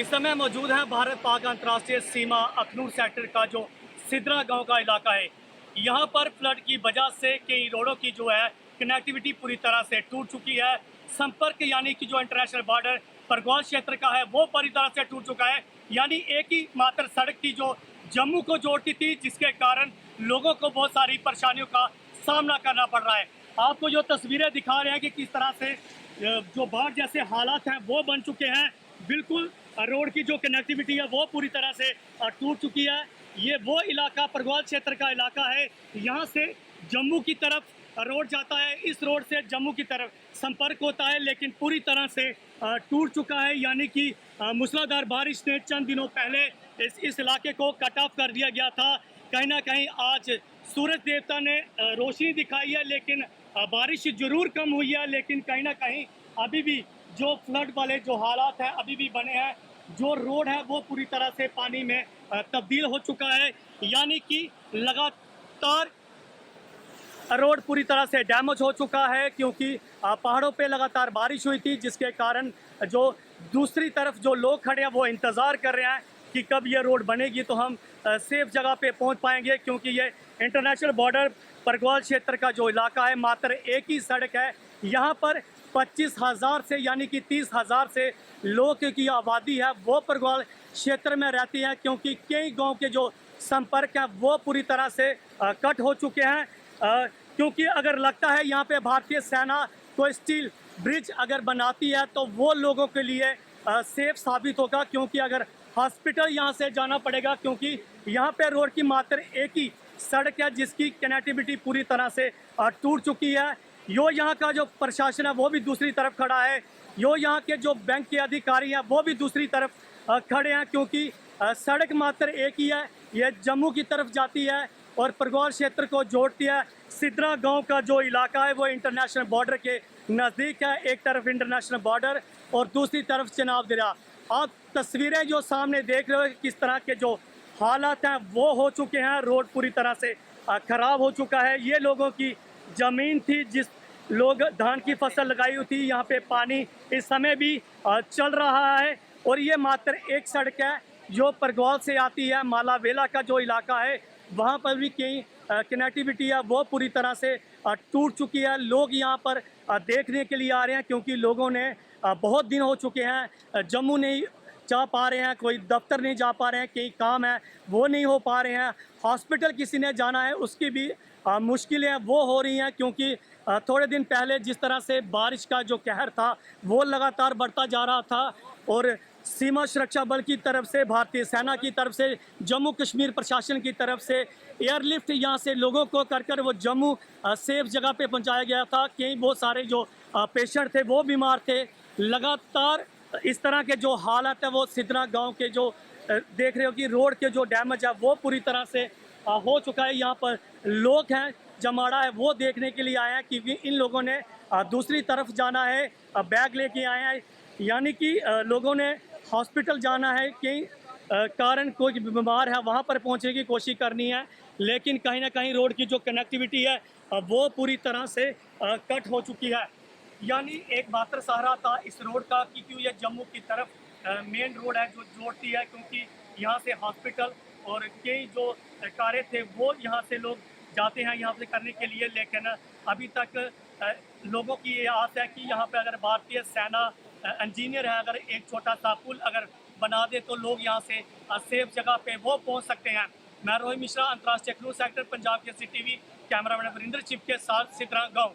इस समय मौजूद है भारत पाक अंतर्राष्ट्रीय सीमा अखनूर सेक्टर का जो सिद्रा गांव का इलाका है। यहाँ पर फ्लड की वजह से कई रोडों की जो है कनेक्टिविटी पूरी तरह से टूट चुकी है। संपर्क यानी कि जो इंटरनेशनल बॉर्डर परगौल क्षेत्र का है वो पूरी तरह से टूट चुका है। यानी एक ही मात्र सड़क थी जो जम्मू को जोड़ती थी, जिसके कारण लोगों को बहुत सारी परेशानियों का सामना करना पड़ रहा है। आपको जो तस्वीरें दिखा रहे हैं कि किस तरह से जो बाढ़ जैसे हालात हैं वो बन चुके हैं। बिल्कुल रोड की जो कनेक्टिविटी है वो पूरी तरह से टूट चुकी है। ये वो इलाका परगौल क्षेत्र का इलाका है। यहाँ से जम्मू की तरफ रोड जाता है, इस रोड से जम्मू की तरफ संपर्क होता है, लेकिन पूरी तरह से टूट चुका है। यानी कि मूसलाधार बारिश ने चंद दिनों पहले इस इलाके को कट ऑफ कर दिया गया था। कहीं ना कहीं आज सूरज देवता ने रोशनी दिखाई है, लेकिन बारिश जरूर कम हुई है, लेकिन कहीं ना कहीं अभी भी जो फ्लड वाले जो हालात हैं अभी भी बने हैं। जो रोड है वो पूरी तरह से पानी में तब्दील हो चुका है। यानी कि लगातार रोड पूरी तरह से डैमेज हो चुका है, क्योंकि पहाड़ों पे लगातार बारिश हुई थी, जिसके कारण जो दूसरी तरफ जो लोग खड़े हैं वो इंतज़ार कर रहे हैं कि कब ये रोड बनेगी तो हम सेफ जगह पे पहुंच पाएंगे। क्योंकि ये इंटरनेशनल बॉर्डर परगौल क्षेत्र का जो इलाका है, मात्र एक ही सड़क है। यहाँ पर 25,000 से यानी कि 30,000 से लोग की आबादी है वो परगौल क्षेत्र में रहती है, क्योंकि कई गांव के जो संपर्क हैं वो पूरी तरह से कट हो चुके हैं। क्योंकि अगर लगता है यहाँ पे भारतीय सेना को स्टील ब्रिज अगर बनाती है तो वो लोगों के लिए सेफ साबित होगा, क्योंकि अगर हॉस्पिटल यहाँ से जाना पड़ेगा, क्योंकि यहाँ पे रोड की मात्र एक ही सड़क है जिसकी कनेक्टिविटी पूरी तरह से टूट चुकी है। यो यहाँ का जो प्रशासन है वो भी दूसरी तरफ खड़ा है। यो यहाँ के जो बैंक के अधिकारी हैं वो भी दूसरी तरफ खड़े हैं, क्योंकि सड़क मात्र एक ही है। ये जम्मू की तरफ जाती है और परगौल क्षेत्र को जोड़ती है। सिद्रा गांव का जो इलाका है वो इंटरनेशनल बॉर्डर के नज़दीक है। एक तरफ इंटरनेशनल बॉर्डर और दूसरी तरफ चिनाब दरिया। आप तस्वीरें जो सामने देख रहे हो किस तरह के जो हालात हैं वो हो चुके हैं। रोड पूरी तरह से ख़राब हो चुका है। ये लोगों की ज़मीन थी, जिस लोग धान की फसल लगाई हुई थी। यहाँ पे पानी इस समय भी चल रहा है और ये मात्र एक सड़क है जो परगौल से आती है। मालावेला का जो इलाका है वहाँ पर भी कई कनेक्टिविटी है वो पूरी तरह से टूट चुकी है। लोग यहाँ पर देखने के लिए आ रहे हैं, क्योंकि लोगों ने बहुत दिन हो चुके हैं जम्मू नहीं जा पा रहे हैं, कोई दफ्तर नहीं जा पा रहे हैं, कई काम है वो नहीं हो पा रहे हैं। हॉस्पिटल किसी ने जाना है उसकी भी मुश्किलें वो हो रही हैं, क्योंकि थोड़े दिन पहले जिस तरह से बारिश का जो कहर था वो लगातार बढ़ता जा रहा था और सीमा सुरक्षा बल की तरफ से, भारतीय सेना की तरफ से, जम्मू कश्मीर प्रशासन की तरफ से एयरलिफ्ट यहाँ से लोगों को कर वो जम्मू सेफ जगह पे पहुँचाया गया था। कई बहुत सारे जो पेशेंट थे वो बीमार थे। लगातार इस तरह के जो हालात है वो सिद्रा गांव के जो देख रहे हो कि रोड के जो डैमेज है वो पूरी तरह से हो चुका है। यहाँ पर लोग हैं, जमाड़ा है वो देखने के लिए आए हैं, क्योंकि इन लोगों ने दूसरी तरफ जाना है, बैग लेके आए हैं। यानी कि लोगों ने हॉस्पिटल जाना है, कई कारण कोई बीमार है वहाँ पर पहुँचने की कोशिश करनी है, लेकिन कहीं ना कहीं रोड की जो कनेक्टिविटी है वो पूरी तरह से कट हो चुकी है। यानी एक मात्र सहारा था इस रोड का, क्योंकि ये जम्मू की तरफ मेन रोड है जो जोड़ती है, क्योंकि यहाँ से हॉस्पिटल और कई जो कार्य थे वो यहाँ से लोग जाते हैं यहाँ से करने के लिए। लेकिन अभी तक लोगों की ये आस है कि यहाँ पे अगर भारतीय सेना इंजीनियर है, अगर एक छोटा सा पुल अगर बना दे तो लोग यहाँ से सेफ जगह पे वो पहुँच सकते हैं। मैं रोहित मिश्रा, अंतर्राष्ट्रीय अखनूर सेक्टर, पंजाब के सी टीवी, कैमरामैन वरिंदर चिप के साथ सिद्रा गाँव।